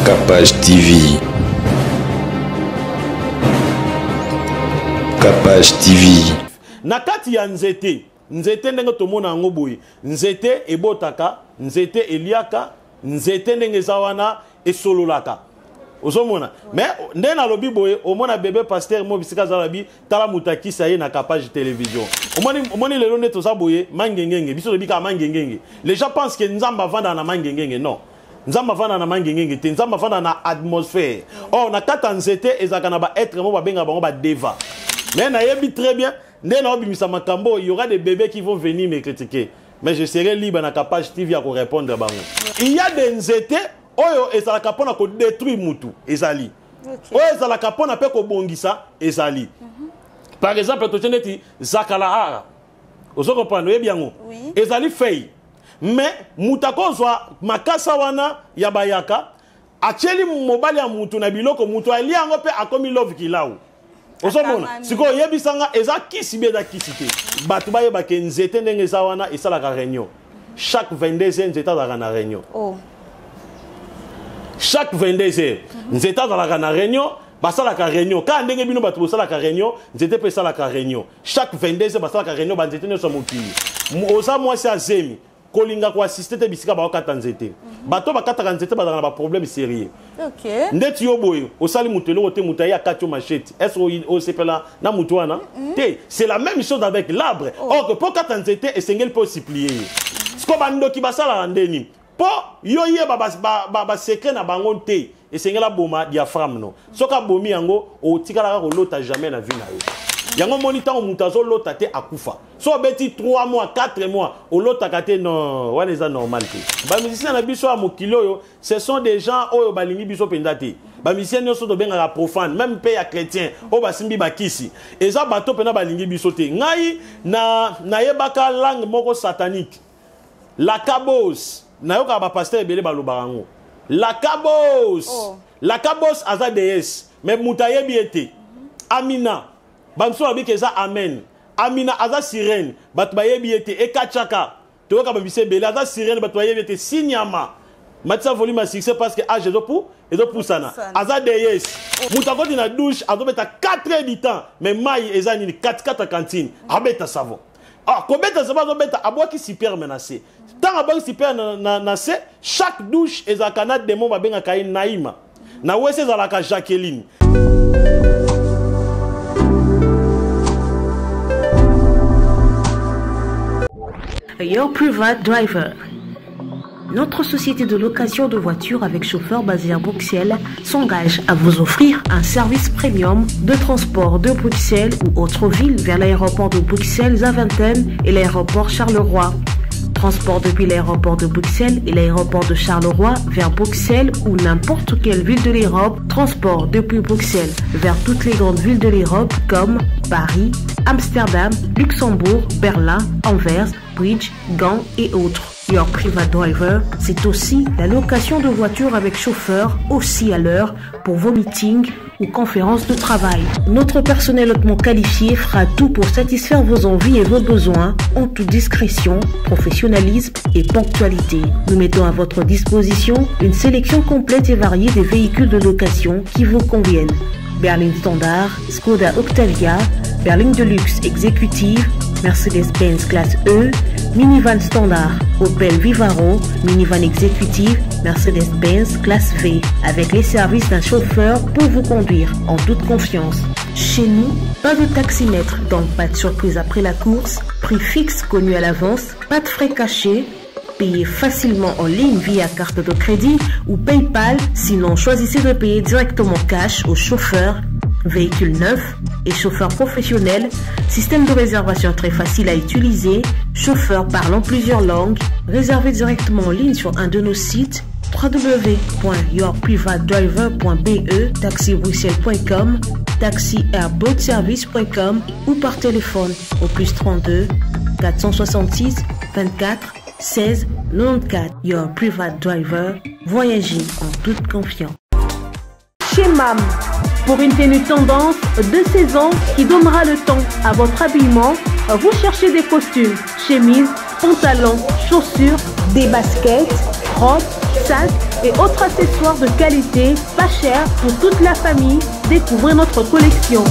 Capage TV. Capage TV. Nakati ya nzete. Nzete ndenge tomona yango boye. Nzete ebotaka, nzete eliaka, nzete ndenge zawana esololaka. Osomona. Mais ndenge na lobi boye, omona bébé pasteur mo bisika zalabi tala mutakisa ye na Capage télévision. Omoni lelo neto za boye mangengenge, biso lobi ka mangengenge. Les gens pensent que nzamba vanda na mangengenge, non. Nzamba vanda na mangengenge te, nzamba vanda na atmosphère. Oh na kata nzete ezaka na ba être mo ba benga bango ba deva. Mais na yebi très bien, ndenge na obimisa makambo, il y aura des bébés qui vont venir me critiquer. Mais je serai libre na Capage TV à répondre bango. Il y a des nzete oyo ezalaka pona ko détruire mutu ezali. Oyo ezalaka pona pe ko bongisa ezali. Par exemple, to teneti zakalahara. Ozo comprendre yebi yango. Ezali fei. Mais mutakozwa makasa wana ya bayaka acheli mobali ya mutu na biloko mutu ali yango pe akomi love kilau. Osomona siko yebisanga eza kisi beza kisite batu baye ba ke nzete ndenge za wana esala ka réunion chaque 22 heures nzete za na réunion chaque 22 heures nzete za na réunion basala ka réunion ka ndenge bino batu basala ka réunion nzete pe sala ka réunion chaque 22 heures basala ka réunion ba nzete ne so mokili oza mwasi azemi kolinga ko assister te bisika ba okata nzete bato bakata nzete bazana ba problème sérieux. OK. Ndeti yo boyo osali mutelo ote mutayi akatio machete. Est-ce o sepela na mutwana? Té, c'est la même chose avec l'arbre. Or que pour kata nzete esengel po supplier. Sko bando ki basala ndeni. Po yo ye ba secret na bango te esengela boma diaphragme no. Soka bomi yango o tikala ko lota jamais na vie na yo. Yango monita o mutazo lota te akufa. So beti 3 mois, 4 mois, o lota kate non, wana eza normal te. Ba musicien na biso a mokilo yo, ce sont des gens oyo balingi biso pendate. Ba musicien nyonso to benga profane, même pe ya chrétien, o basimbi bakisi. Eza bato pena balingi biso te. Ngai na yebaka langue moko satanique. La cabos, na yoka ba pasteur ebele baloba yango. La cabos. La cabos aza déesse, mais mutaye biete. Amina. Bamso abike eza amen. Amina aza sirène, bat bayebi ete ekachaka. Toka babise bele aza sirène bat bayebi ete sinyama. Matisa volume 6 parce que âge ezo poussana. Aza déesse. Mutakoti na douche azobeta 4 heures du temps, mais mai eza nini 4 cantine. Abeta savon. Ah, kobeta savon azobeta abwaki super menacé. Tant abwaki super menacé, chaque douche ezaka na démon babenga kai naima. Na wese zalaka Jacqueline. Your Private Driver. Notre société de location de voitures avec chauffeur basée à Bruxelles s'engage à vous offrir un service premium de transport de Bruxelles ou autres villes vers l'aéroport de Bruxelles-Zaventem et l'aéroport Charleroi. Transport depuis l'aéroport de Bruxelles et l'aéroport de Charleroi vers Bruxelles ou n'importe quelle ville de l'Europe. Transport depuis Bruxelles vers toutes les grandes villes de l'Europe comme Paris, Amsterdam, Luxembourg, Berlin, Anvers, Bridge, Gand et autres. Your Private Driver, c'est aussi la location de voitures avec chauffeur aussi à l'heure pour vos meetings ou conférences de travail. Notre personnel hautement qualifié fera tout pour satisfaire vos envies et vos besoins en toute discrétion, professionnalisme et ponctualité. Nous mettons à votre disposition une sélection complète et variée des véhicules de location qui vous conviennent. Berline Standard, Skoda Octavia, berline de luxe exécutive, Mercedes-Benz classe E, minivan standard, Opel Vivaro, minivan exécutive, Mercedes-Benz classe V, avec les services d'un chauffeur pour vous conduire en toute confiance. Chez nous, pas de taximètre, donc pas de surprise après la course, prix fixe connu à l'avance, pas de frais cachés, payez facilement en ligne via carte de crédit ou PayPal, sinon choisissez de payer directement cash au chauffeur. Véhicule neuf et chauffeur professionnel, système de réservation très facile à utiliser, chauffeur parlant plusieurs langues, réservez directement en ligne sur un de nos sites www.yourprivatedriver.be, taxibruxelles.com, taxiairboatservice.com ou par téléphone au +32 466 24 16 94. Your Private Driver, voyagez en toute confiance. Chez MAM, pour une tenue tendance de saison qui donnera le ton à votre habillement, vous cherchez des costumes, chemises, pantalons, chaussures, des baskets, robes, sacs et autres accessoires de qualité, pas cher pour toute la famille. Découvrez notre collection.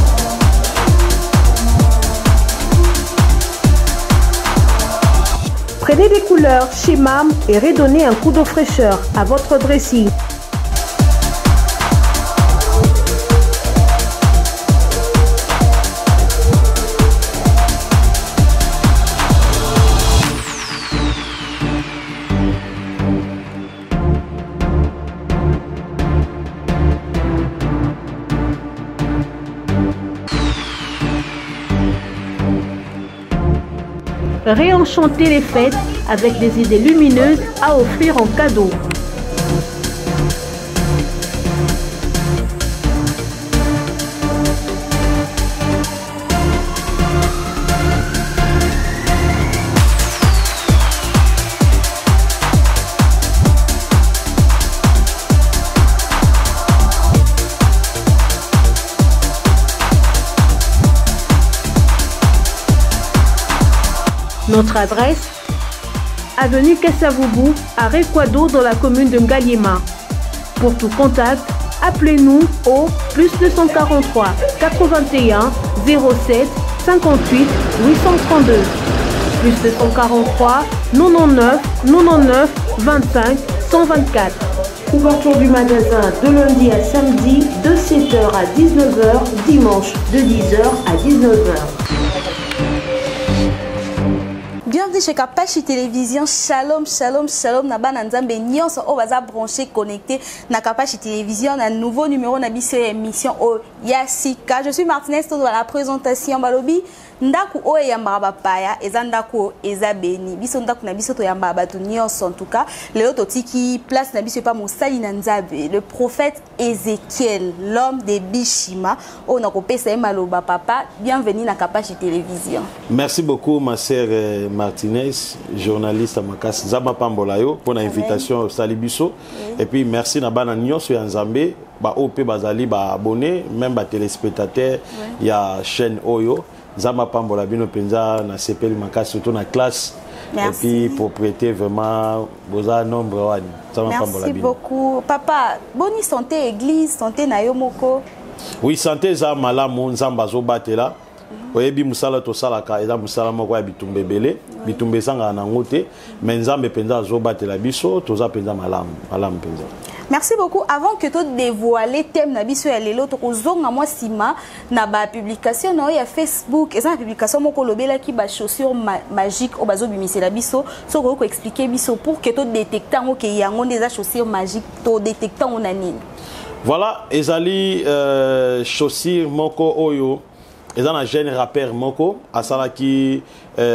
Prenez des couleurs chez MAM et redonnez un coup de fraîcheur à votre dressing. Réenchanter les fêtes avec des idées lumineuses à offrir en cadeau. Notre adresse, avenue Kassavoubou, à Rekwado dans la commune de Ngaliema. Pour tout contact, appelez-nous au +243 81 07 58 832. +243 99 99 25 124. Ouverture du magasin de lundi à samedi de 7h à 19h, dimanche de 10h à 19h. Bienvenue chez Kapashi Télévision. Shalom, shalom, shalom. Naba Nanzambe Nyonso o baza branché connecté na Kapashi Télévision. Un nouveau numéro na biso émission o Yasika. Je suis Martinez dans la présentation balobi. Ndaku o yamba bapaya ezandaku eza beni. Biso ndaku na biso to yamba batu nyonso en tout cas. Leo totiki place na biso pa Mosali na Nzabe. Le prophète Ézéchiel, l'homme des Bishima. O na kopesa maloba papa. Bienvenue na Kapashi Télévision. Merci beaucoup ma sœur Martinez, journaliste à Makas Zama Pambolayo pour l'invitation au Salibiso. Et puis merci na bana nyonso ya Nzambe, ba OP bazali ba abonné, même ba téléspectateurs, il y a chaîne Oyo Zama Pambola bino penza na CPL Makas surtout na classe. Merci. Et puis pour prêter vraiment boza nombre wani. Merci beaucoup papa. Bonne santé église, santé na yo moko. Oui, santé za malamu nzamba zo batela. Oyebi musala to salaka eza musala moko ya bitumbe belé bitumbe sanga na ngote mais nzambe penza zo batela biso toza penza malamu penza. Merci beaucoup. Avant que tu dévoiler thème na biso ya lelo to kozonga moi sima na ba publication na ya Facebook eza na publication moko lobela ki ba chaussures magiques o bazo bimisela biso so ko expliquer biso pour que tu détecter ngo ke yango des chaussures magiques to détecter on nini. Voilà, ezali chaussures moko oyo et dans la jeune rappeur Moko, asala qui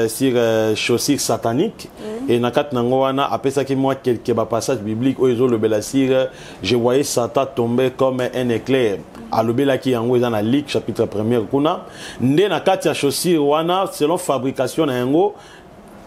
sur chaussures sataniques et nakat nangoana après ça qui moi quelques passages bibliques où ils ont le belasir je voyais Satan tomber comme un éclair à le bela qui en dans la Luc chapitre 1er kuna ndé nakat ya chaussures wana selon fabrication na yango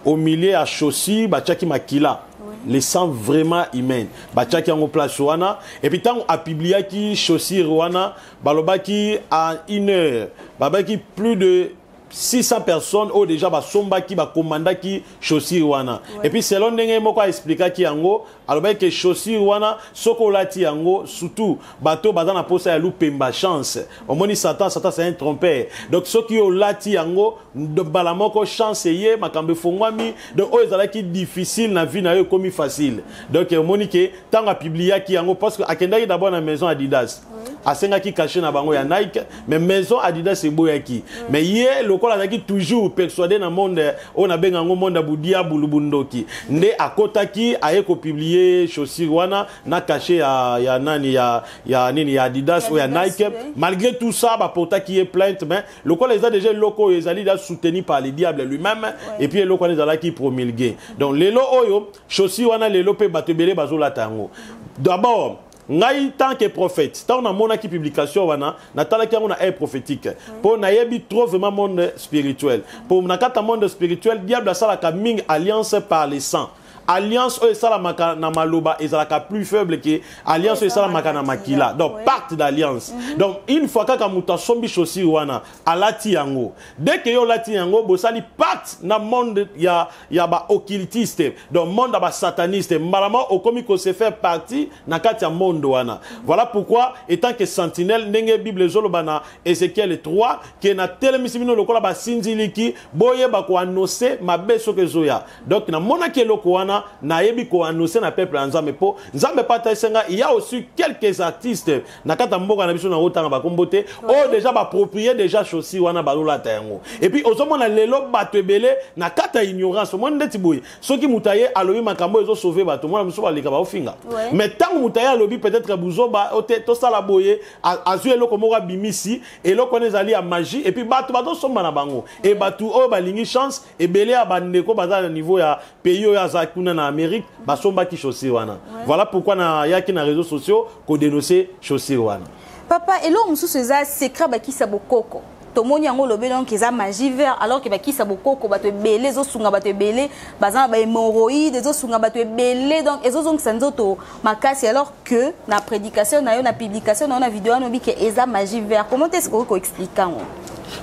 au milieu à chaussures bachaki makila les sens vraiment humains bachaki en place wana et puis tant a publié qui chaussures wana balobaki à 1 heure babaki plus de 600 personnes ont déjà basomba qui ba commanda qui chaussures wana et puis selon ndenge moko expliquer ki yango alobaki que chaussures wana soko lati yango surtout bato bazana posa ya lupemba chance au moni Satan c'est un trompeur donc ceux qui ont lati yango de balamoko chance yé makambe fongwami donc o ezalaki difficile na vie na yo comme facile donc au moni que tant a publié ki yango parce que akendaki d'abord na maison Adidas asenga ki caché na bango ya Nike mais maison Adidas c'est boyaki mais yé lokola zaki toujours persuadé na monde on a benga ngo monde budia bulubundoki nde akotaki ayeko publier chaussures wana na caché ya nani ya nini ya Adidas ou ya Nike malgré tout ça ba potaki est plainte mais lokola les a déjà loko ezali da soutenu par le diable lui-même et puis lokola ezala ki promulguer donc lelo oyo chaussures wana lelo pe batebele bazola tango d'abord ngai tant que prophète tant on a mon qui publication wana natala ki on a prophétique pour na yebi trop vraiment monde spirituel pour na kata monde spirituel diable a sala ka ming alliance par les sangs alliance oyo esalamaka na maloba ezalaka plus faible que alliance oyo esalamaka na makila. Donc pacte d'alliance. Donc une fois kaka mutu asombi chaussure wana alati yango, dès que yo lati yango bosali pacte na monde ya ba occultiste, donc monde ba sataniste, malama okomi ko se faire partie na kati ya monde wana. Voilà pourquoi étant que sentinelle ndenge Bible zoloba na Ézéchiel 3 que na telemisi bino lokola ba sinziliki boye ba ko annoncer mabe soke zoya. Donc na mona ke loko wana na yebi ko annoncer na peuple nzambe po nzambe pata senga. Il y a aussi quelques artistes na kata mboka na biso na otanga ba kombote o déjà ba approprier déjà chaussure wana balola tango. Et puis ozomona lelo bato ebele na kata ignorance monde ndeti boye soki mutaye alobi makambo ezo sauver bato mona muso baleka ba ofinga. Mais tant mutaye alobi peut-être buzoba to sala boye azu eloko moko bimisi eloko nezali ya magie et puis bato somba na bango et bato o balingi chance ebele ya bandeko baza na niveau ya pays oyo aza kuna na Amérique basomba ki chaussure wana. Voilà pourquoi na yaki na réseaux sociaux ko dénoncer chaussure wana. Papa elo mususu eza secret bakisa bokoko. Tomoni yango lobe donc eza magie vert alors que bakisa bokoko bato ebele zo sunga bato ebele bazana ba hémorroïdes zo sunga bato ebele donc ezo zonga sanzoto makasi alors que na prédication na yo na publication na vidéo no bi que eza magie vert. Comment est-ce que vous expliquez?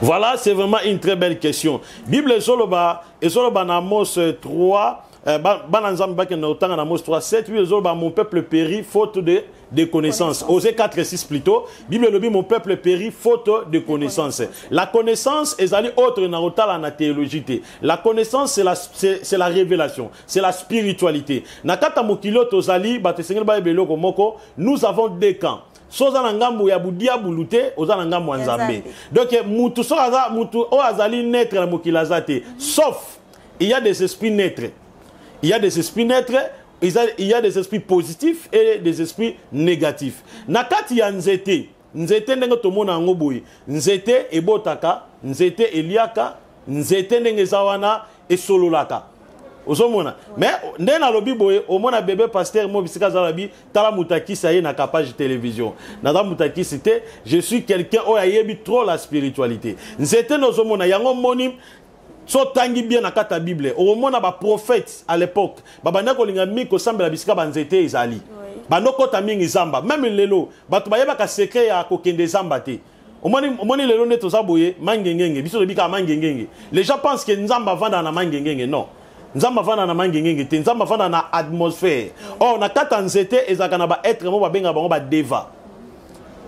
Voilà, c'est vraiment une très belle question. Bible Zoloba et Zoloba na Amos 3 Bananzam Baken na Otanga na Amos 3 7 8 Zoloba mon peuple périt faute de connaissances. Osée 4 6 plutôt. Bible lobi mon peuple périt faute de connaissances. La connaissance est allée autre na otala na théologie. La connaissance c'est la révélation, c'est la spiritualité. Na kata mokilo tozali bato sengel ba ebeloko moko, nous avons deux camps. Soza na ngambo ya budia bulute oza na ngambo nzambe. Donc mutu so aza mutu o azali naître na mokilazate sauf il y a des esprits naîtres. Il y a des esprits naîtres, il y a des esprits positifs et des esprits négatifs. Na kati ya nzete, nzete ndenge tomona ngo boyi, nzete ebotaka, nzete eliaka, nzete ndenge zawana esololaka. Osomona. Mais ndenge na lobi boye, omona bébé pasteur mo bisika zalabi, tala mutaki saye na page télévision. Na mutaki c'était je suis quelqu'un o ayebi trop la spiritualité. Nzete nozomona yango moni so tangi bien na kata Bible au moment ba prophète à l'époque babanda ko linga mi ko sambela bisika banzete ezali banoko ta mingi zamba même lelo batu bayeba ka secret ya ko kende zamba te omoni lelo neto zaboye mangengenge biso bika mangengenge les gens pensent que nzamba vanda na mangengenge non nzamba vanda na mangengenge te nzamba vanda na atmosphère oh na kata nzete ezaka na ba être mo babenga bango ba deva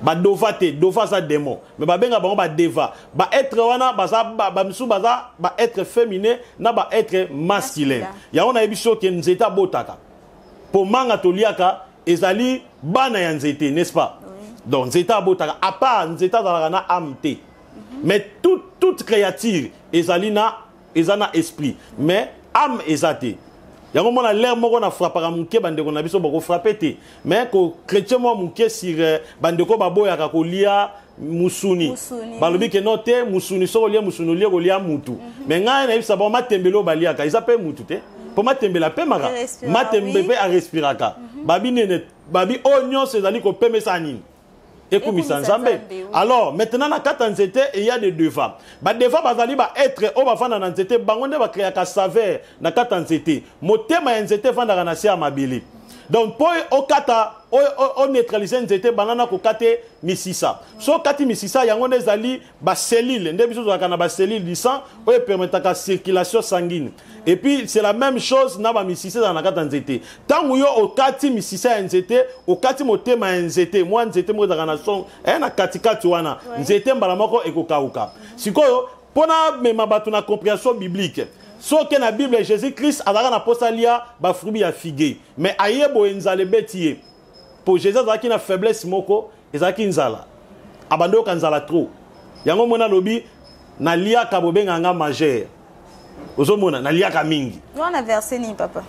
ba dova te dova za démon mais ba benga bango ba deva ba être wana ba misu baza ba être féminin na ba être masculin ya ona ebiso ke nzeta botaka po manga toliaka ezali bana ya nzete n'est-ce pas donc nzeta botaka à part nzeta za na âme te mais toute créature ezali na ezana esprit mais âme ezate. Yango mona l'air moko na frappaka muke bandeko na biso bako frapper te mais ko chrétien mo muke sur bandeko baboya ka kolia musuni balobi ke note musuni so kolia musuni lia kolia mutu mais ngai na bisa ba matembelo balia ka isape mutu te po matembela pe maka matembe pe a respiraka babi nene babi onyo sezali ko pemesa nini. Alors, maintenant, na kata nzete, il y a des devants. Ba devants bazali ba être o ba fanda na nzete bangonde ba créer ka saveur na kata nzete. Motema nzete fanda na sia mabili. Donc pour o kata o neutraliser nzete banana ko kate misisa. So kati misisa yango nezali ba cellule, nde biso za kana ba cellule du sang o permettre la circulation sanguine. Et puis c'est la même chose na ba misisa dans la kata nzete. Tangu yo o kati misisa nzete, o kati motema nzete, moi nzete mo za kana son na katikati wana. Nzete mbala moko ekokauka. Sikoyo pona mema batu na compréhension biblique. So que na Bible Jésus-Christ azaka na posalia ba fruit ya figue mais ayebo enzale betie pour Jésus azaki na faiblesse moko ezaki nzala abando kanzala trop yango mona lobi na lia ka bobenga nga majeur ozomona na lia ka mingi on a versé ni papa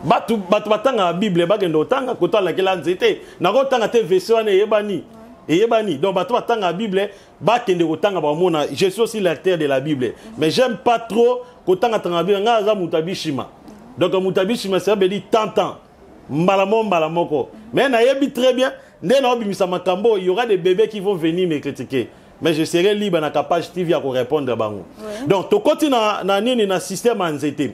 batu batanga Bible bagendo tanga kotala kela nzete na ko tanga te version wana eyebani donc batu batanga Bible bakende kotanga ba mona je suis aussi l'acteur de la Bible mais j'aime pas trop kotanga tanga Bible nga za mutabishima donc mutabishima ça veut dire tant mbalamoko mais na yebi très bien ndé na obimisa makambo il y aura des bébés qui vont venir me critiquer mais je serai libre na page TV à répondre bango donc to koti na nini na système anzete.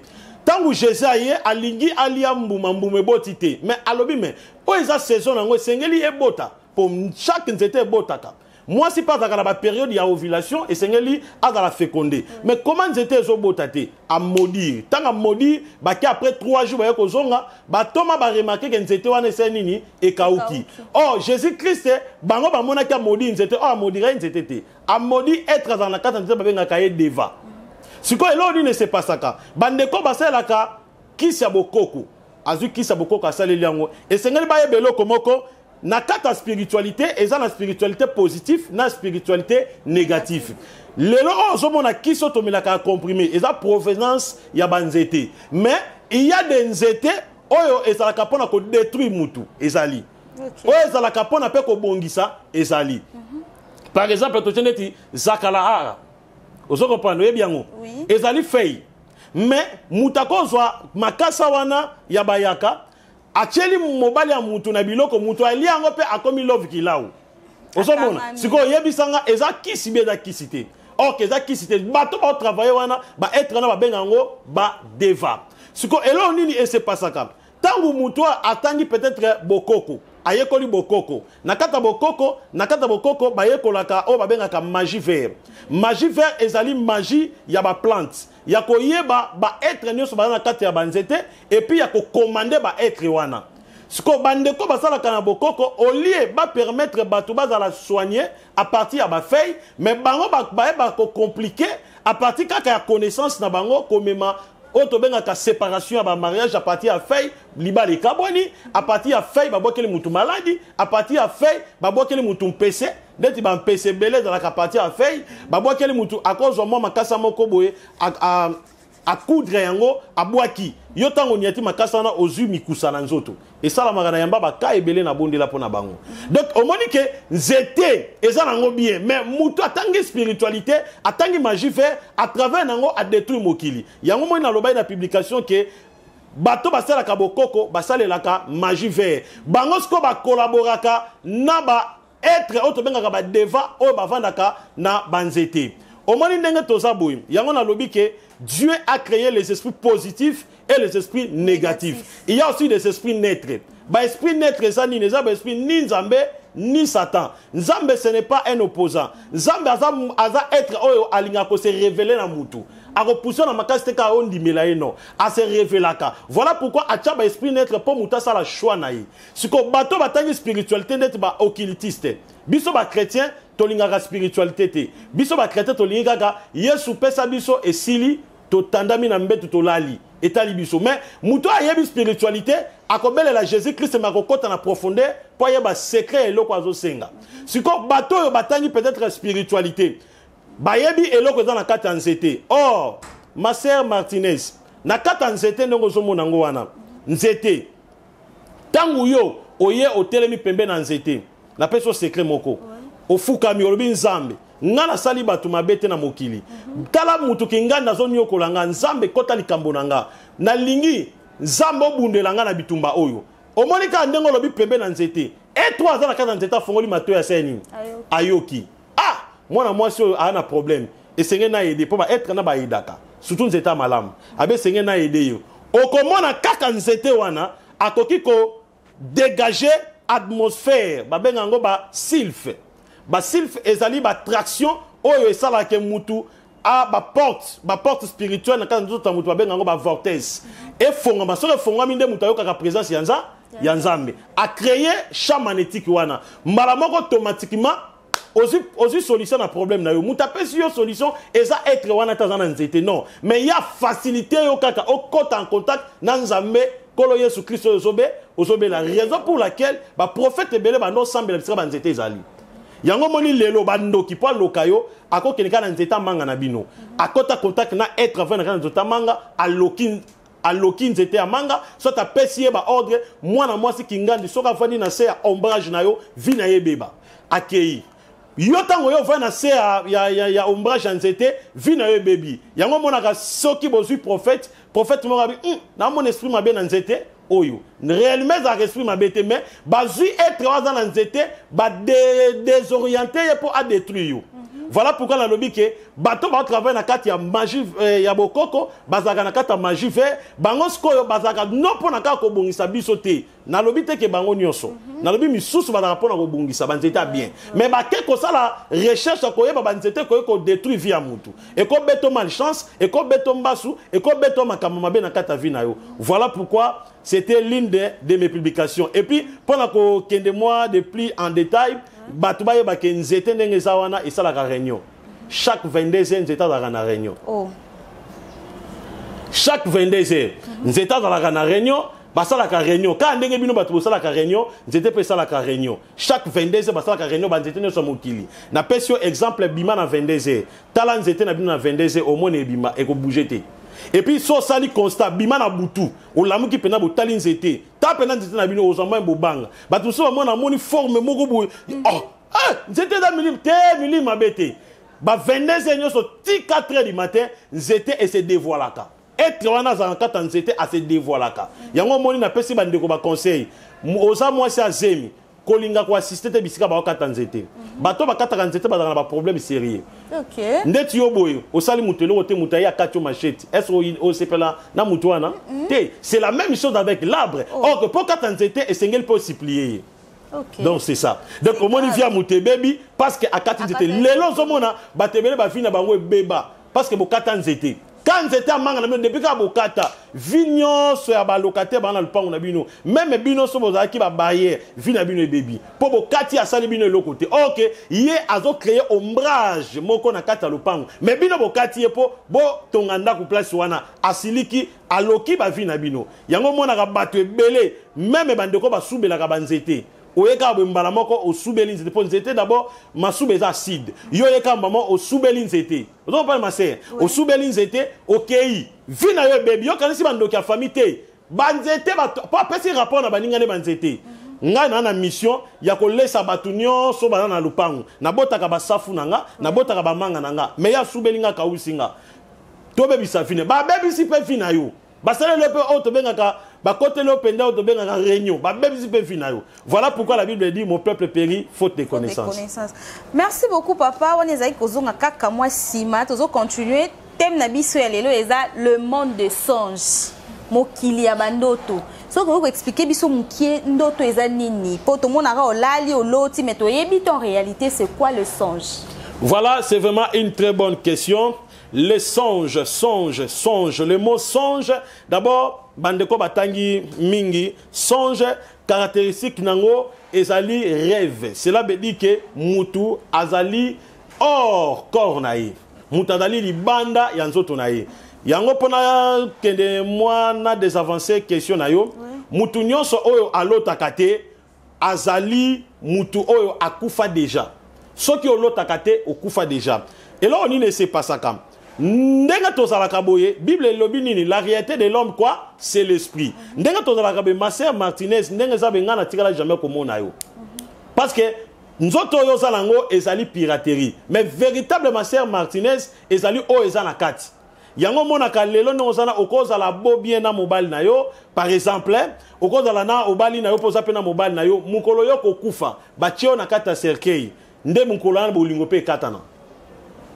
Tangu Jésus aye alingi alia mbuma botite mais alobi mais o eza saison nango sengeli ebota pour chaque nzete ebotaka. Moi si pas dans la période il y a ovulation et sengeli a dans la fécondé. Mais comment nzete ezobotate à maudire. Tant à maudire ba ki après 3 jours ba kozonga ba toma ba remarquer que nzete wana ese nini e kauki. Oh Jésus Christ bango ba mona ka maudire nzete oh maudire nzete te. A maudire être dans la carte nzete ba benga kaye deva. Siko eloni ne se pasaka. Bandeko basela ka kisa bokoko. Azu kisa bokoko asale liango. Et sengeli ba yebelo komoko na kata spiritualité eza na spiritualité positive na spiritualité négative. Lelo ozomona kiso tomelaka comprimé eza provenance ya banzete. Mais il y a des nzete oyo ezalaka pona ko détruire mutu ezali. Oyo ezalaka pona pe ko bongisa ezali. Par exemple toteneti zakalahara. Ozo comprendre bien ngo. Ezali fei. Mais mutako zwa makasa wana ya bayaka acheli mobali ya mutu na biloko mutu ali yango pe akomi love kilau. Osomona siko yebisanga eza kisi beza kisite. Ok eza kisite bato ba travailler wana ba être na ba bengango ba deva. Siko elo nini ese pasaka. Tangu mutu atangi peut-être bokoko. Ayekoli bokoko. Nakata bokoko ba yekolaka o ba bengaka magie vert. Magie vert ezali magie ya ba plante. Ya ko yeba ba être nyoso ba na kati ya banzete et puis ya ko commander ba être wana. Siko bandeko basala kana bokoko au lieu ba permettre bato bazala soigner à partir ya ba feuille mais bango ba ko compliqué à partir kaka ya connaissance na bango komema auto bengaka séparation à ba mariage à partir ya feuille libali kaboni à partir ya feuille ba bokeli mutu maladie à partir ya feuille ba bokeli mutu mpese ndeti ba mpese belé dans la partir ya feuille ba bokeli mutu à cause au moment makasa moko boye a coudre yango abwaki yo tango niati makasa na ozu mikusa na nzoto et ça la magana yamba ba ka ebele na bondela pona bango. Donc au moni que nzete eza nango bien mais mutu atangi spiritualité atangi magie fait à travers nango a détruire mokili yango mo na loba na publication que bato basala ka bokoko basale la ka magie vert bango sko ba collaboraka na ba être auto bengaka ba deva o ba vandaka na banzete. Au moni ndenge toza boy yango na lobi que Dieu a créé les esprits positifs et les esprits négatifs. Il y a aussi des esprits neutres. Ba esprit neutre ça ni les esprits ni Nzambe ni Satan. Nzambe ce n'est pas un opposant. Nzambe aza être oyo alinga ko se révéler na mutu. A repousser na makasi ka on dimela non. A se révéler ka. Voilà pourquoi a tcha ba esprit neutre pour muta ça la choix na yi. Siko bato batangi spiritualité net ba occultiste. Biso ba chrétien tolingaka spiritualité te. Biso ba chrétien tolingaka Yesu pesa biso esili to tandami na mbetu to lali etali biso mais muto ayebi spiritualité akobele la Jésus Christ makokota na profondeur po yeba secret eloko azo senga siko bato yo batangi peut-être spiritualité bayebi eloko za na kati ya nzete. Or ma sœur Martinez na kati ya nzete ndongo zo mona ngo wana nzete tangu yo oye otelemi pembe na nzete na peso secret moko ofukami olobi Nzambe ngana sali batu mabete na mokili tala mutu kinganda zoni yokolanga Nzambe kota likambo nanga na lingi Nzambe obundela nga na bitumba oyo omonika ndengo lobi pembe na nzete et toi za na kata nzete fongoli mato ya seni ayoki mwana mwasi oyo ana problème esenge na aider po ba être na ba idaka surtout nzete malamu abe senge na aider yo okomona kaka nzete wana akoki ko dégager atmosphère ba benga ngo ba sylphe. Ba sylphe ezali ba traction oyo esala ke mutu a ba porte spirituelle na kana nzoto mutu ba benga ngo ba vortex e fonga ba sore fonga minde mutu ayoka ka présence ya Nzambe a créer champ magnétique wana mbala moko automatiquement aussi solution na problème na yo mutu apesi yo solution eza être wana tazana nzete non mais il y a facilité yo kaka o kota en contact na Nzambe kolo Yesu Christ ozobe la raison pour laquelle ba prophète belé ba no semble la ba nzete ezali yango moni lelo bandoki po lokayo akokeneka na nzeta manga na bino akota contact na être avant na nzeta manga aloki nzete ya manga soit apesi ba ordre mwana mwasi kingandi soka fani na se ya ombrage na yo vi na ye beba akei yo tango yo va na se ya ombrage nzete vi na yo bebi yango monaka soki bozui prophète mo rabi na mon esprit mabe na nzete oyo réellement ça esprit mabete mais bazui être dans nzete ba désorienté pour à détruire Voilà pourquoi la lobby que bateau va travailler na kati ya magie ya bokoko bazaka na kati ya magie vert bango skoyo bazaka non pona ka ko bongisa biso te na lobby te ke bango nyonso na lobby misusu bazaka pona ko bongisa banzeta bien mais ba ke ko sala recherche ko yeba banzeta ko détruire vie ya mutu et ko beto malchance et ko beto mbasu et ko beto makambo mabe na kati ya vie na yo. Voilà pourquoi c'était l'une de mes publications. Et puis pendant que kende moi de plus en détail batuba yeba ke nzete ndenge zawana et ça la réunion. Chaque 22 heures, nous étions dans la réunion. Oh. Chaque 22 heures, nous étions dans la réunion. Basa la réunion. Quand on bino batu basa la réunion, nous étions pesa la réunion. Chaque 22 heures, basa la réunion, nous étions sur mokili. Na pesio exemple bima na 22 heures. Tala nous étions na bino na 22 heures au moins bima et ko bouger te. Et puis so sali constat bima na butu. O lamu ki pena botali nzete. Ta pena nzete na bino ozamba mbobanga. Batu so mona moni forme moko boy. Oh, nzete da milim te milim mabete. Ba 22 heures so ti 4 heures du matin, nzete et se dévoilaka. Être wana za nkata nzete a se dévoilaka. Yango moni na pesi ba ndeko ba conseil. Oza moi c'est azemi. Kolinga ko assister te bisika ba okata nzete. Bato ba kata nzete ba na ba problème sérieux. OK. Ndeti yo boyo, osali mutelo ote mutaya katio machete. Est-ce o sepela na mutuana? Te, c'est la même chose avec l'arbre. Or que pour kata nzete et sengel peut s'y plier. Okay. Donc c'est ça. Donc comment il vient mouté baby parce que akati nzete lelo zomona batebele ba fina bango beba parce que bokata nzete. Quand nzete amanga na depuis ka bokata vignon so ya ba locataire ba na lupango na bino même bino so bozaki ki ba barrière vina bino baby po bokati asali bino le côté. OK, yé azo créer ombrage moko na kata lupango mais bino bokati po bo tonganda ku place wana asiliki aloki ba vina bino. Yango mona ka bato ebele même bandeko ba subela ka banzete. Oyeka mbala moko osubeli nzete po nzete d'abord masube za acide yoyeka mama osubeli nzete ozo pa maser osubeli nzete okei vina yo baby yo kanisi bandoki ya famille te banzete pa pesi rapport na baninga ne banzete nga na mission ya ko lesa batunyo so bana na lupango na botaka basafu nanga na botaka bamanga nanga me ya subeli nga kausinga to baby safine ba baby si pe fina yo basale le pe auto bengaka ba côté le penda auto bengaka réunion ba baby si pe fina yo. Voilà pourquoi la Bible dit mon peuple périt faute de connaissance. Merci beaucoup papa. On ezaki kozonga kaka moi sima tozo continuer thème na biso ya lelo eza le monde des songes. Mokili ya bandoto. So ko expliquer biso mukie ndoto eza nini. Po to monaka olali oloti mais to yebi en réalité c'est quoi le songe? Voilà, c'est vraiment une très bonne question. Les songes, le mot songe, d'abord, bandeko batangi mingi, songe, caractéristique nango, ezali rêve. Cela veut dire que mutu azali hors corps naï. Mutu azali libanda yanzoto naï. Yango pona kende moi na des avancées question na yo. Mutu nyonso oyo alota kate azali mutu oyo akufa déjà. Soki olota kate okufa déjà. Et là on ne sait pas ça comme. Ndenga tozalaka boye Bible lobi nini la réalité de l'homme quoi c'est l'esprit. Ndenga tozalaka be ma sœur Martinez ndenga za benga na tikala jamais komona yo. Parce que nzoto yo zalango ezali piraterie mais véritablement ma sœur Martinez ezali o ezana kati. Yango mona ka lelo no zana okoza la bo bien na mobile na yo par exemple okoza la na obali na yo poza pe na mobile na yo mukolo yo kokufa batio na kata cercueil nde mukolo na bolingo pe katana.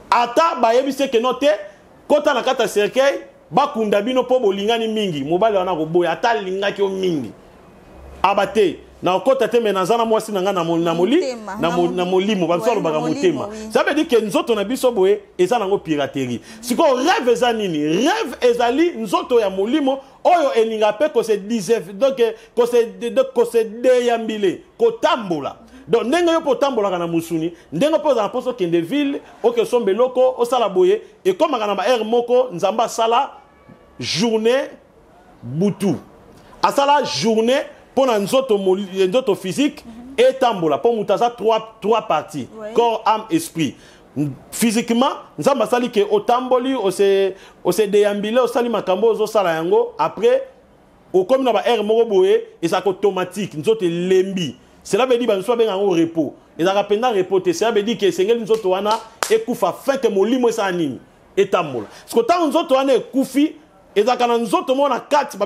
Ata ba yebise ke note kota na kata cercueil ba kunda bino po bolingani mingi mobali wana ko boya ata linga ki o mingi abate na kota te menazana mwasi nanga na molimo ba solo baga motema ça veut dire que nzoto na biso boye eza nango piraterie siko rêve eza nini rêve ezali nzoto ya molimo oyo eninga pe ko se disef donc ko se deyambile ko tambola. Donc, ndenge yo potambola kana musuni, ndenge po za poso kende ville, oke sombe loko, osala boye, et comme kana ba air moko, nzamba sala journée butu. Asala journée pour nzoto physique et tambola. Pour mutaza trois parties, corps, âme, esprit. Physiquement, nzamba sali ke otamboli, ose deyambile, osali makambo, osala yango, après, au comme na ba air moko boye, et ça automatique, nzoto lembi. Cela veut dire que nous sommes en repos. Et dans le repos, cela veut dire que Seigneur nous autres et koufa fin que mon limo est anime et tamol. Ce que tant nous autres est koufi et dans nous autres on a quatre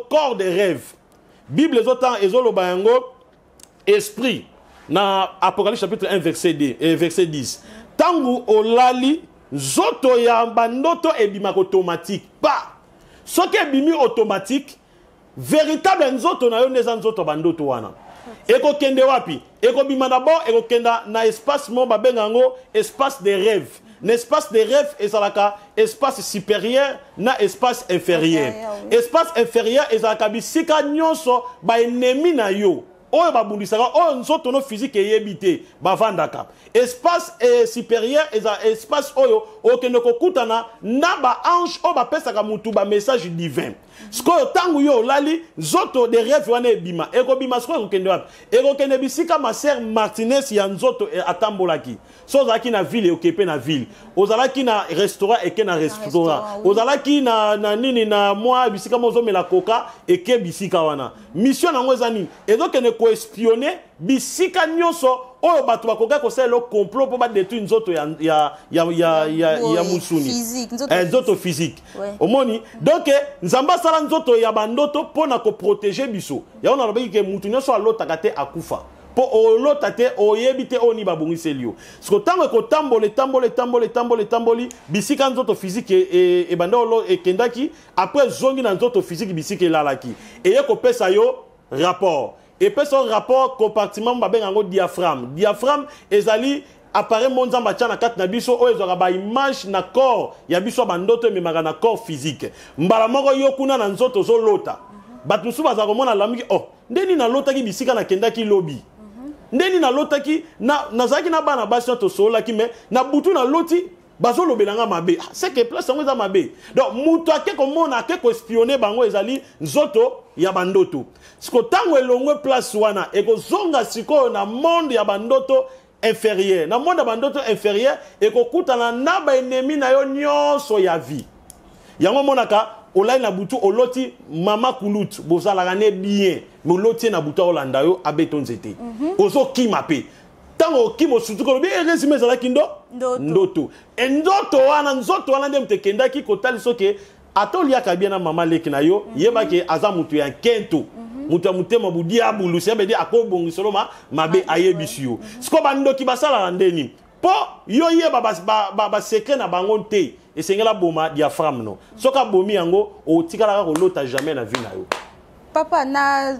corps de rêve. Bible les autres ezolo bayango esprit dans Apocalypse chapitre 1 verset 10. tangu olali nzoto ya bandoto ebima automatique pas soki ebimi automatique véritable nzoto na yo ndeza nzoto bandoto wana ekokende wapi ekobima d'abord ekokenda na espace mo babenga ngo espace de rêve na espace de rêve ezalaka espace supérieur na espace inférieur espace inférieur ezalaka bisika nyonso ba ennemi na yo oyo babundisaka oyo nzoto no physique eyebi te bavandaka espace supérieur eza espace oyo okende kokutana na ba ange oyo bapesaka mutu ba message divin sikoyo tangu yo lali nzoto de rêve wana ebima ekobima sikoyo ekokende wapi ekokende bisika ma sœur Martinez ya nzoto atambolaki so ozalaki na ville okepe na ville ozalaki na restaurant eke na restaurant ozalaki na nini na mwa bisika mozomela koka eke bisika wana mission nango eza nini ezokende koespionner bisika nyonso oyo bato bakoka kosala complot po badétruire nzoto ya musuni nzoto physique omoni donc nzamba sala nzoto ya bandoto pona ko protéger biso ya ona lobaki ke mutu nyonso alotaka te akufa po olota te oyebi te oni babongiseli yo siko tango tamboli bisika nzoto physique e bandolo ekendaki après zongi na nzoto physique bisika elalaki eye kopesa yo rapport et puis son rapport compartiment babenga ngo diaphragme ezali appareil monzamba tia na kati na biso oyo ezaka ba image na corps ya biso bandoto ememaka na corps physique mbala moko yo kuna na nzoto zolota bato mosusu baza komona lamiki oh ndeni nalotaki bisika nakendaki lobi ndeni nalotaki nazalaki na bana basi to solaki me na butu na loti bazolobelanga mabe c'est que place yango eza mabe donc mutu ake komona ake koespionner bango ezali nzoto ya bandoto siko tango elongwe place wana ekozonga sikoyo na monde ya bandoto inférieur na monde ya bandoto inférieur ekokutana na baennemi na yo nyonso ya vie yango monaka olai na butu oloti mama kulut bozalaka ne bien mais oloti na butu olanda yo abeto nzete ozokima pe tango okimo sutuko bi résumé ezalaki ndoto nzoto wana nde mtekendaki kotali soke atoliaka bien na mama leki na yo yebaki aza mutu ya nkento mutu ya mutema budiabu lusebedi akobongisolo mabe ayebisi yo siko bandoki basala ndeni po yo yeba ba secret na bango te esengela boma diaphragme no soka bomi yango otikalaka kolota jamais na vie na yo papa na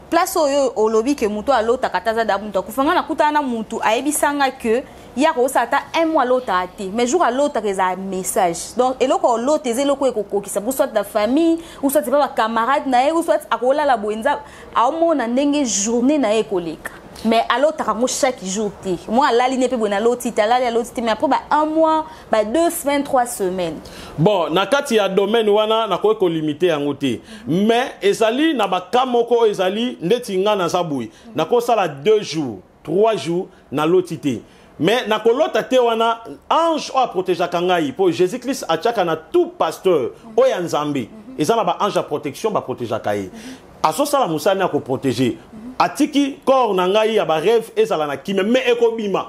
place oyo olobi ke mutu alota kataza da mutu kufanga na kutana mutu ayebisanga que ya ko sata un mois lota ate mais jour à l'autre que ça message donc eloko lota ezelo ko kisa pour soit da famille ou soit pas camarade na ou soit akola la boenza aomona ndenge journée na ekoleka mais à l'autre chaque jour ti moi la ligne pe bona loti ta la loti mais après un mois 2 semaines 3 semaines bon na kati ya domaine wana na ko limiter yango te mais ezali na bakamoko ezali ndeti nga na zabui na ko sala 2 jours 3 jours na loti te mais na kolota te wana ange a protéger kangai pour Jésus-Christ a tchaka na tout pasteur o ya nzambe ezala ba ange a protection ba protéger kai aso sala musana ko protéger atiki corps na ngai ya ba rêve ezala na kime mais ekobima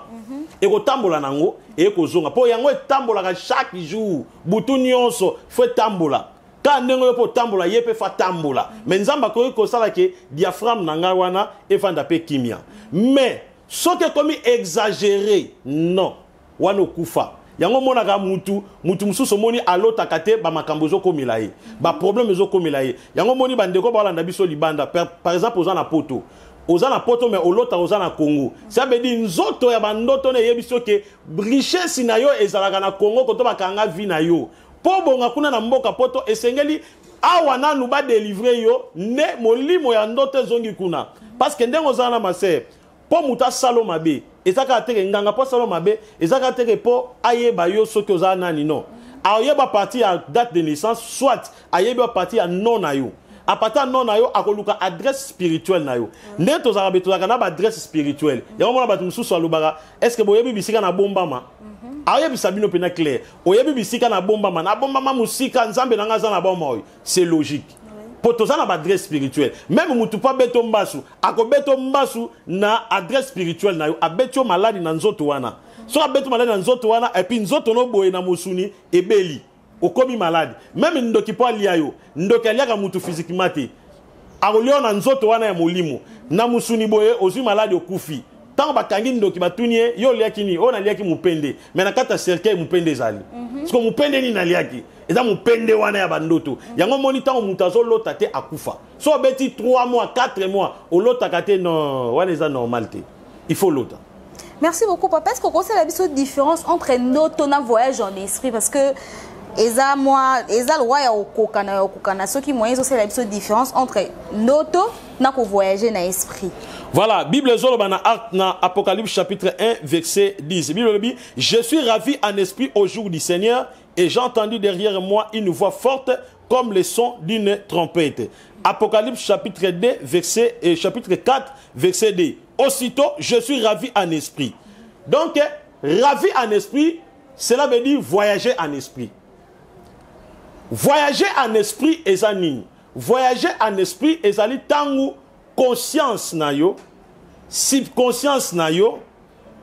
ekotambola nango ekozonga po yango etambolaka chaque jour butu nyonso faut tambola ka ndengo yo po tambola yepe fa tambola mais nzamba ko sala ke diaphragme na ngai wana efanda pe kimia mais ce qui est comme exagéré, non. Wano kufa. Yango monaka mutu mususu moni alota kate ba makambo zo komilaye. Ba problème zo komilaye. Yango moni bandeko ba landa biso libanda par exemple ozana poto. Ozana poto mais olota ozana Congo. Ça veut dire nzoto ya bandoto ne yebiso ke richesse na yo ezalaka na Congo koto bakanga vi na yo. Po bonga kuna na mboka poto esengeli awa nanu ba délivrer yo ne molimo ya ndoto zongi kuna. Parce que ndengo ozana masé po muta salo mabe ezaka teke nganga po salo mabe ezaka teke po ayeba yo soki oza nani non ayeba parti ya date de naissance soit ayeba parti ya non na yo a partir non na yo akoluka adresse spirituelle na yo nde tozaka betozaka na ba adresse spirituelle yango mona batu mususu alobaka est-ce que boyebi bisika na bombama ayebi sabino pena clair oyebi bisika na bombama musika nzambe nanga za na bomoi c'est logique. Pour tous na adresse spirituelle même mutu pa beto mbasu akobeto mbasu na adresse spirituelle na yo abeto maladi na nzoto wana so abeto maladi na nzoto wana et puis nzoto no boye na musuni ebeli okomi maladi même ndoki po alia yo ndoki aliaka mutu physiquement te akolio na nzoto wana ya molimo na musuni boye ozwi maladi okufi tant bakangi ndoki batunie yo liaki ni on aliaki mupende mais na kata cercueil mupende zali parce que mupende ni na liaki eza mupende wana ya bandoto yango moni tant mutazo lota te akufa so beti 3 mois 4 mois o lota kate non wana eza normalité il faut lota. Merci beaucoup papa. Est-ce qu'on sait la différence entre notre voyage en esprit parce que eza moi eza le roi ya okokana ceux qui moyens c'est la différence entre notre na ko voyager na esprit. Voilà, Bible zolo na Apocalypse chapitre 1 verset 10. Bible dit je suis ravi en esprit au jour du Seigneur et j'ai entendu derrière moi une voix forte comme le son d'une trompette. Apocalypse chapitre 2 verset chapitre 4 verset 2. Aussitôt je suis ravi en esprit. Donc ravi en esprit, cela veut dire voyager en esprit. Voyager en esprit ezani. Voyager en esprit ezali tangu conscience na yo, subconscience na yo,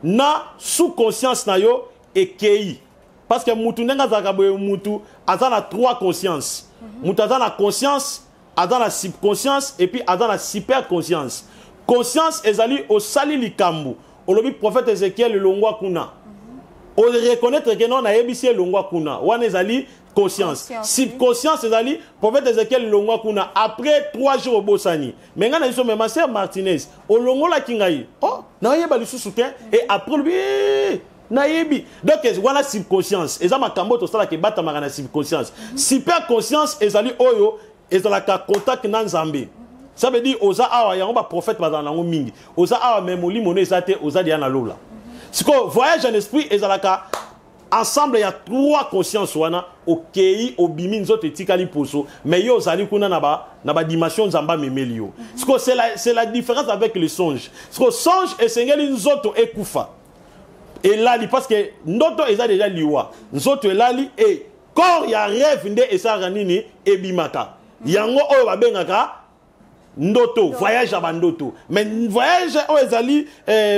na sous-conscience na yo ekei. Parce que mutu ndenga zakaboye mutu azana 3 consciences. Mutu azana conscience, azana subconscience et puis azana superconscience. Conscience ezali osali likambu. Olobi prophète Ézéchiel longwa kuna. O reconnaître que non na yebisi longwa kuna. Wana ezali conscience. Subconscience ezali prophète Ézéchiel longwa kuna après 3 jours au Bosani. Mais ngana iso ma sœur Martinez o longola kingai. Oh, na yeba lisusu te et après lui nayebi. Donc wana subconscience. Eza makambo to sala ke bata magana subconscience. Superconscience ezali oyo ezala ka contact na Nzambe. Ça veut dire oza awa yango ba prophète bazana ngo mingi. Oza awa memoli mono ezate oza dia na lola. Siko voyage en esprit ezalaka ensemble il y a 3 consciences wana okei obimi nzoto etikali poso mais yo zali kuna na ba dimension nzamba memeli yo. Siko c'est la différence avec le songe. Siko songe esengeli nzoto ekufa. Et là parce que ndoto eza déjà liwa. Nzoto elali et corps ya rêve nde esara nini ebimaka. Yango oyo babengaka ndoto, voyage à bandoto. Mais voyage ezali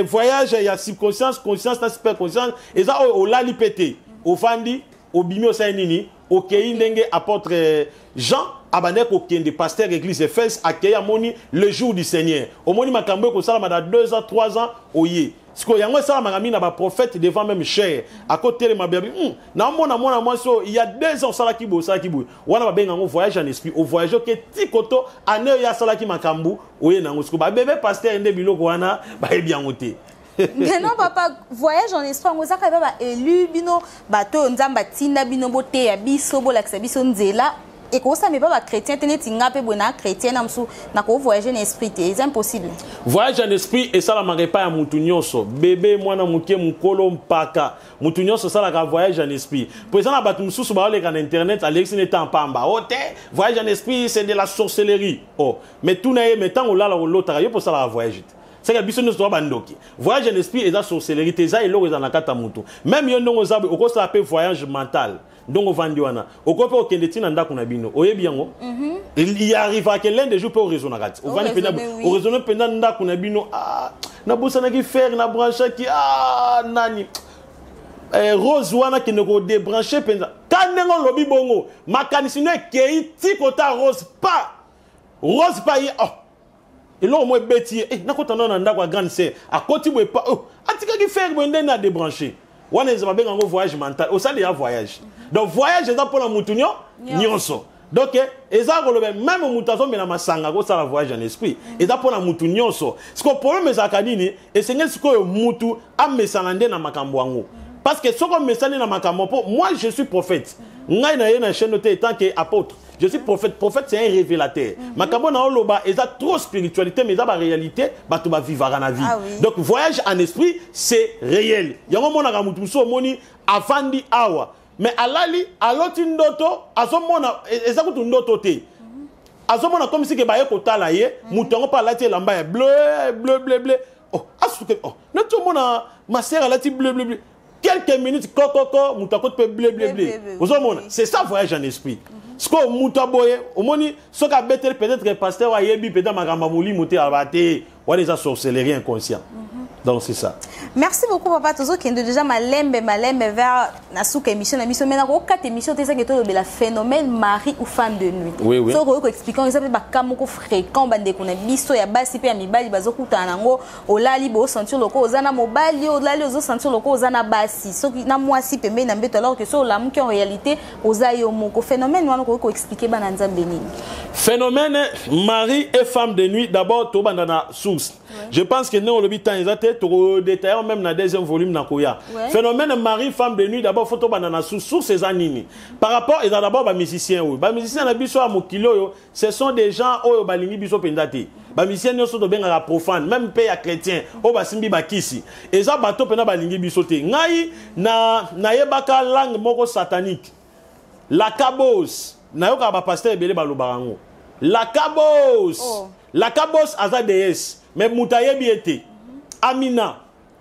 voyage ya subconscience, conscience na superconscience, eza o lali pété. O fandi, o bimi o sainini, o kei ndenge apôtre Jean abane ko kende pasteur église Éphèse akei amoni le jour du Seigneur. O moni makambo ko sala ma 2 ans, 3 ans oye. Siko yango sala magami na ba prophète devant même cher. À côté le mabebi, na mona moi so il y a 2 ans sala kibo. Wana ba benga ngo voyage en esprit, au voyage ke tikoto ane ya sala ki makambu oye nango siko ba bébé pasteur ende biloko wana ba ebi angote. Mais non papa, voyage en esprit ngo saka ba élu bino bato nzamba tinda bino bote ya biso bolakisa biso nzela. Et quand ça me pas chrétien tenez tinga pe bona chrétien na msu na ko voyager en esprit c'est impossible. Voyage en esprit et ça la marepa ya mutu nyonso bébé mwana muke mukolo mpaka mutu nyonso ça la voyage en esprit. Pour ça na batu msusu ba ole kan internet Alex n'est en pamba. Ote voyage en esprit c'est de la sorcellerie. Oh mais tout na metant o la lota yo pour ça la voyage. C'est que biso nous bandoki. Voyage en esprit et la sorcellerie teza elo za na kata mutu. Même yo ndongo zabe oko ça appelle voyage mental. Donc on vend wana okope okende tina ndako na bino oyebi yango il y arrive à que l'un des jours peut raisonner rat on va penda o raisonner penda ndako na bino na bosana ki faire na branche ki nani rose wana ki ne ko débrancher penda kanengo lobi bongo makanisino kei tikota rose pa yi et là moi beti na ko tanda na ndako grande sœur à côté boy pa atika ki faire bo ndena débrancher. On est un voyage mental. Au sein de voyage. Donc, voyage, c'est pour la moutounio, nyonso. Donc, même moutazo, mais la masanga, c'est un voyage en esprit. Et c'est pour la moutounio. Ce qu'on problème, c'est que c'est que moutou a mesalande na makamboango. Parce que ce qu'on mesalande na makambo, moi, je suis prophète. Nga na une chaîne noté tant qu'apôtre. Je suis prophète. Prophète, c'est un révélateur. Makambo na oloba, et ça trop spiritualité, mais ça la réalité, bah tu vas vivre à la vie. Donc voyage en esprit, c'est réel. Yango mona kamutuso moni afandi awa. Mais alali aloti ndoto, azomona eza kutu ndoto te. Azomona comme si ke baye kotala ye, mutongo pa lati lamba ya bleu. Oh, asuke oh. Neto mona ma sœur lati bleu. Quelques minutes coco mutakot pe bleu. C'est ça voyage en esprit. Ce que mutaboye omoni soka betel peut-être pasteur wa yebi peut-être magamba moli muté abate wa les sorcellerie inconscient. Donc c'est ça. Merci beaucoup papa tozo kende déjà malembe vers na souka émission na mission maintenant ko 4 émissions te ça que to le phénomène mari ou femme de nuit. Oui oui. So ko expliquer ça ba kamoko fréquent bande ko na biso ya basi pe ya mibali bazokuta nango olali bo sentir loko ozana mobali olali ozo sentir loko ozana basi so na mwasi pembe na mbeto alors que so la mki en réalité ozayo moko phénomène wana ko expliquer bana nzambe nini. Phénomène mari et femme de nuit d'abord to banda na source. Je pense que nous, le bitan, ils ont détaillé même dans le deuxième volume. Phénomène mari-femme de nuit, d'abord, photo banana source ces années. Par rapport, ils ont d'abord des musiciens. Les musiciens, ce sont des gens qui ont balingi biso pendate. Les musiciens, ils sont bien profanes, même pays chrétiens, au basimbi bakisi. Et ça, bateau pena balingi biso te. Ngai na yebaka langue moko satanique. La cabos. Na yoka ba pasteur belé balobarango. La cabos. La cabos aza déesse. Mais moutaye biete. Amina.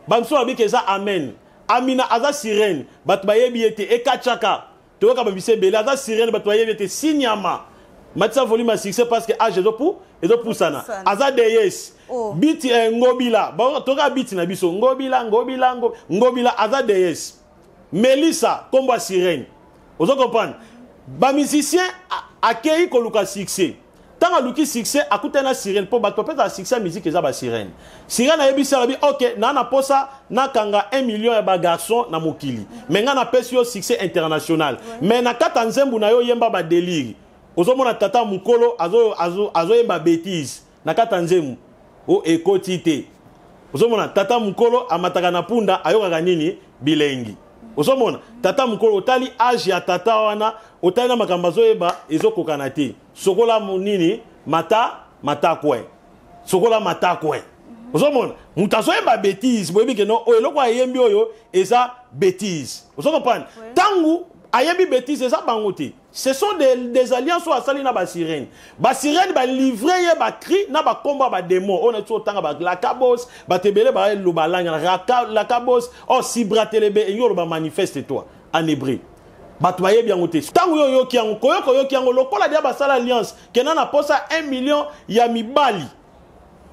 Bamso abi keza amen. Amina aza sirène. Batbaye biete. Ekachaka. Toka babise belé aza sirène batbaye biete. Sinyama. Matisa volume succès parce que âge ezo poussana. Aza déesse. Biti ngobila. Toka biti na biso ngobila aza déesse. Melissa kombo sirène. Vous comprenez? Ba musicien accueilli koluka succès. Tant que luki succès a coûté na sirène pour battre peut-être succès musique eza ba sirène. Sirène a yebi salabi OK na na posa na kanga 1 million ya ba garçon na mokili. Mais nga na pesi yo succès international. Mais na kata nzembu na yo yemba ba délire. Ozomona tata mukolo azo yemba bêtise na kata nzembu o ekotite. Ozomona tata mukolo amataka na punda ayoka nini bilengi. Ozomona tata mukolo otali âge ya tata wana otali na makambazo yeba ezokoka te. Sokola munini mata kwe. Sokola mata kwe. Ozomona mutazo yeba bêtise boyebi ke no eloko ayembi oyo eza bêtise. Ozokopana tangu ayembi bêtise eza bangote. Ce sont des alliances ou asali na ba sirène. Ba sirène ba livrer ye ba cri na ba combat ba démon. On est tout tanga ba la cabos ba tebele ba lo balanga la cabos oh si bratelebe et yo ba manifeste toi en hébreu. Ba toye bien ngote. Tangu yo ki yango koyo ki yango lokola dia ba sala alliance kena na posa 1 million ya mibali.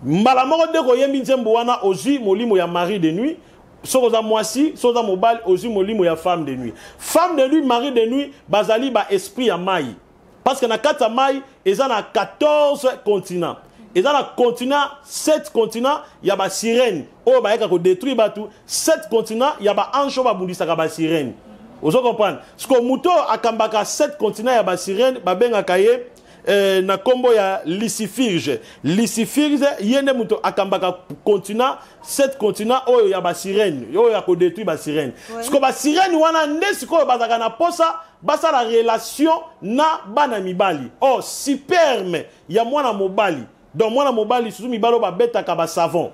Mbala moko de ko yembi nzembo wana ozui molimo ya mari de nuit. Soza moisi, soza mobile, ozu molimo ya femme de nuit. Femme de nuit, mari de nuit, bazali ba esprit ya mai. Parce que na kata mai, ils ont 14 continents. Ils ont un continent, 7 continents, il y a ba sirène. Oh, ba yaka ko détruire batou. 7 continents, il y a ba ancho ba bundisa ka ba sirène. Vous comprenez? Ce que muto akambaka 7 continents, il y a ba sirène, ba benga kaye. Na kombo ya Lucifirge yende muto akambaka continent 7 continent oyo ya ba sirène oyo ya ko détruire ba sirène siko ba sirène wana nde siko bazaka na posa basa la relation na bana mibali oh superme ya mwana mobali donc mwana mobali susu mibalo ba betaka ba savon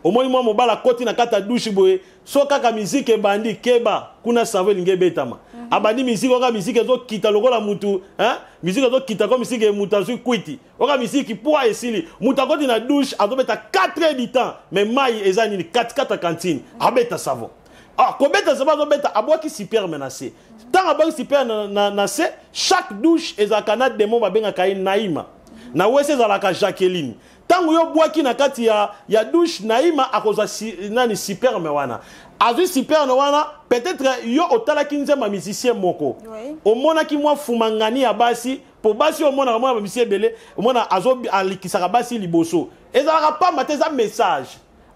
omoni mwana mobali akoti na kata douche boye so kaka musique bandi keba kuna savon linge betama abandi musique oka musique ezo kita lokola mutu hein musique ezo kita comme musique mutu azu kwiti oka musique pour esili mutu akoti na douche azobeta 4 heures du temps mais mai ezani 4 cantine abeta savon ah kobeta savon azobeta abwaki super menacé tant abwaki super na se chaque douche ezakana demo babenga kai naima na wese zalaka Jacqueline tangu yo bwaki na kati ya douche naima akoza nani super mewana azu super wana peut-être yo otalaki nzema musicien moko omonaki mwa fumangani ya basi po basi omona mwa musicien belé omona azo alikisaka basi liboso ezalaka pa mateza message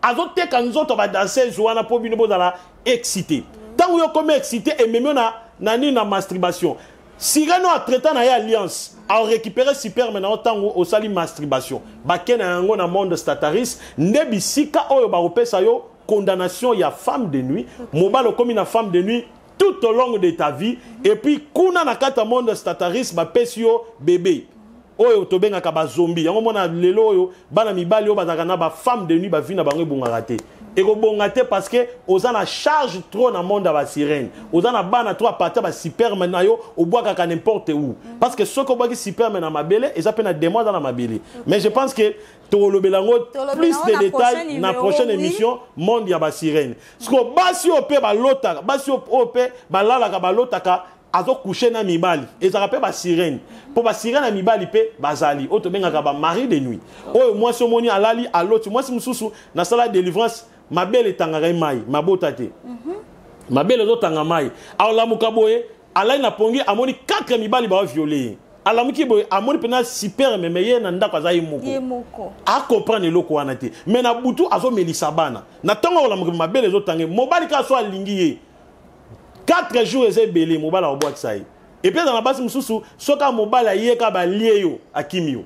azo teka nzoto ba danseuse wana po bino bozala excité tangu yo comme excité et même na masturbation Sireno a traité na alliance a récupéré super maintenant tango au sali masturbation bakena yango na monde stataris nebisika oyo ba opesa yo condamnation ya femme de nuit mobalo comme une femme de nuit tout au long de ta vie et puis kuna na kata monde stataris ba pesio bébé oyo tobenga ka ba zombie yango mona lelo oyo bana mibali yo bazaka na ba femme de nuit ba vina bango ebongaka te ekobongate parce que ozana charge trop na monde ba sirène ozana bana trop partir ba superman na yo obwaka ka n'importe où parce que soko bwaki superman na mabele eza pe na démon dans la mabele mais je pense que tolobelango plus de détails na prochaine émission monde ya ba sirène soko basi opé ba lotaka basi opé ba lalaka ba lotaka azo coucher na mibali ezaka pe ba sirène po ba sirène na mibali pe bazali oto bengaka ba mari de nuit oyo moi so moni alali aloti moi si mususu na sala délivrance mabele tangaka mai mabota te mabele zo tanga mai alamuka boye alai na pongi amoni 4 mibali ba violer alamuki boye amoni pena super memeye na ndako za yemoko a comprendre loko wana te mais na butu azo melisa bana na tongo alamuka mabele zo tange mobali ka so alingi ye 4 jours eze belé mobali a boîte ça et puis dans la base mususu soka mobali yeka ba lieyo akimio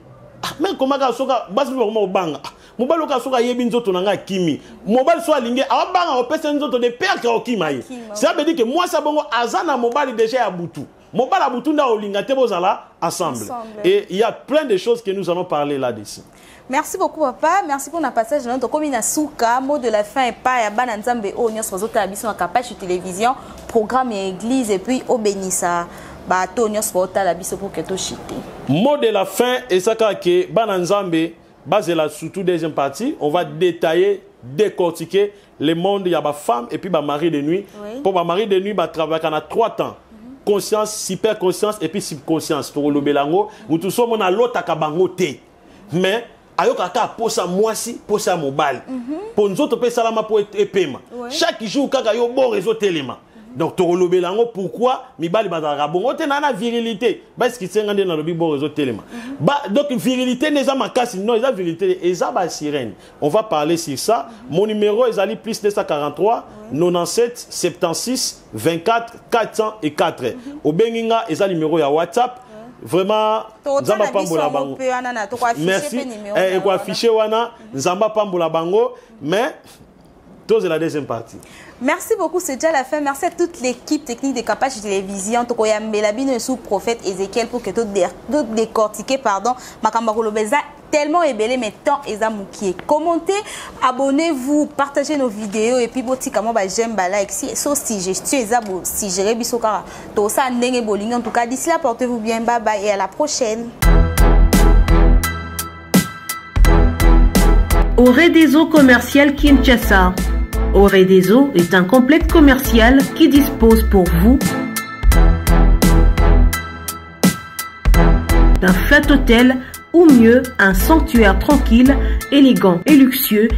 mais comment ka soka base mo banga mobali ka soka yebi nzoto nanga kimi mobali so alingi abanga opesa nzoto de père ka okima ye ça veut dire que moi ça bongo azana mobali déjà ya butu mobali butu nda olinga te bozala ensemble et il y a plein de choses que nous allons parler là-dessus. Merci beaucoup papa, merci pour notre passage. Notre commune Souka, mot de la fin et pas ya bananzambe o nyos bazota abiso na kapage télévision, programme et église et puis au bénissa bato nyos bota la biso pour que to chité. Mot de la fin et ça que bananzambe basé là surtout deuxième partie, on va détailler, décortiquer le monde ya ba femme et puis ba mari de nuit. Oui. Pour ba mari de nuit ba travailler kana 3 temps. Conscience, super conscience et puis subconscience pour le belango, nous tous sommes na lota kabango te. Mais ayoka ka posa mwasi posa mobile pour nous autres salama pour epema chaque jour kaka yo bon réseau téléma donc to lobelango pourquoi mibali bazara bongo te na virilité parce que c'est ngande na lobi bon réseau téléma donc virilité n'est pas makasi non la virilité eza ba sirène on va parler sur ça mon numéro est ali plus 243 97 76 24 404 au benginga eza numéro ya WhatsApp. Vraiment, Nzamba Pambola Bango. Merci. Et quoi afficher wana Nzamba Pambola Bango, mais tout c'est la deuxième partie. Merci beaucoup, c'est déjà la fin. Merci à toute l'équipe technique de Kapage Télévision. Tokoya Melabine sous prophète Ézéchiel pour que tout décortiquer pardon. Makambako Lobeza tellement ébélé mais tant ezamoukié. Commentez, abonnez-vous, partagez nos vidéos et puis boti kamo ba j'aime ba like si suggestion ezabo si gérer bisokara. To ça ndenge bolingi en tout cas d'ici là portez-vous bien, bye bye et à la prochaine. Oredezo commercial Kinshasa. Oredezo est un complexe commercial qui dispose pour vous d'un flat hôtel ou mieux un sanctuaire tranquille, élégant et luxueux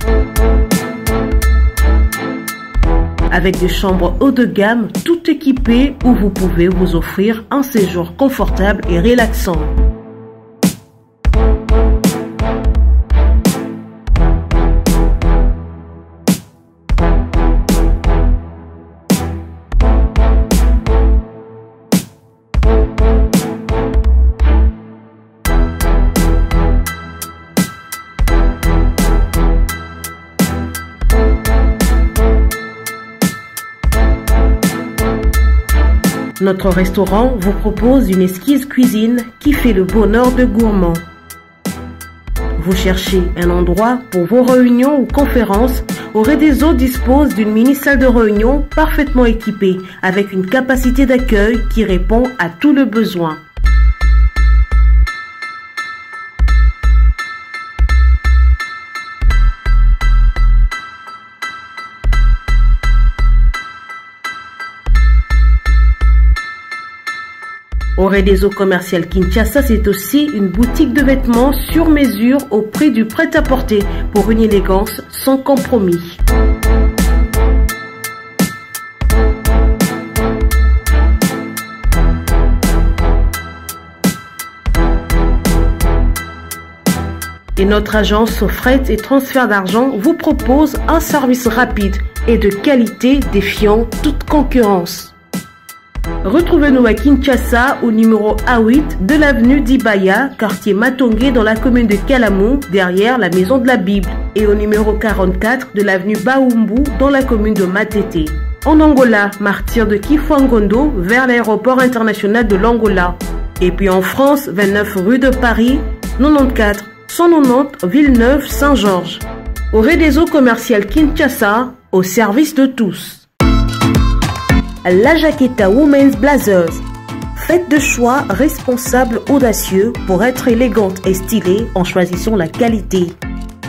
avec des chambres haut de gamme tout équipées où vous pouvez vous offrir un séjour confortable et relaxant. Notre restaurant vous propose une exquise cuisine qui fait le bonheur de gourmands. Vous cherchez un endroit pour vos réunions ou conférences? Oredezo dispose d'une mini-salle de réunion parfaitement équipée avec une capacité d'accueil qui répond à tous les besoins. Oredezo commercial Kinshasa, c'est aussi une boutique de vêtements sur mesure au prix du prêt-à-porter pour une élégance sans compromis. Et notre agence fret et transfert d'argent vous propose un service rapide et de qualité défiant toute concurrence. Retrouvez-nous à Kinshasa au numéro A8 de l'avenue d'Ibaya, quartier Matongé dans la commune de Kalamou, derrière la maison de la Bible, et au numéro 44 de l'avenue Baoumbu dans la commune de Matete. En Angola, martyr de Kifuangondo vers l'aéroport international de l'Angola. Et puis en France, 29 rue de Paris, 94 190 Villeneuve-Saint-Georges. Oredezo commercial Kinshasa, au service de tous. La Jaqueta Women's Blazers. Faites de choix responsables audacieux pour être élégante et stylée en choisissant la qualité.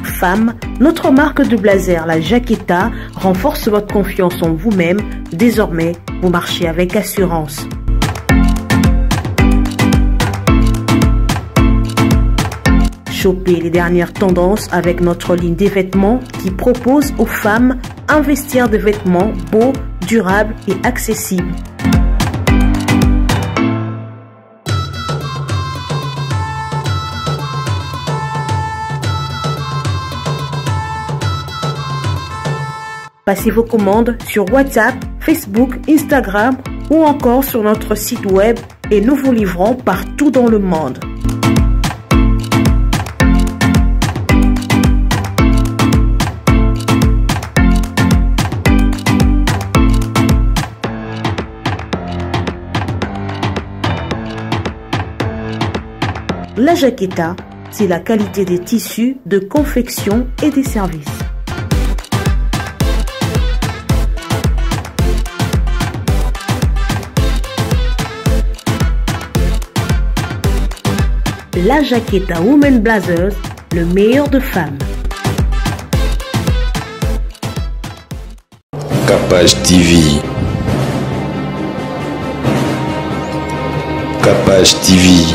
Femme, notre marque de blazer, la Jaqueta, renforce votre confiance en vous-même. Désormais, vous marchez avec assurance. choper les dernières tendances avec notre ligne des vêtements qui propose aux femmes un vestiaire de vêtements beau, durable et accessible. Passez vos commandes sur WhatsApp, Facebook, Instagram ou encore sur notre site web et nous vous livrons partout dans le monde. La Jaqueta, c'est la qualité des tissus, de confection et des services. La Jaqueta Women Blazers, le meilleur de femmes. Capage TV. Capage TV.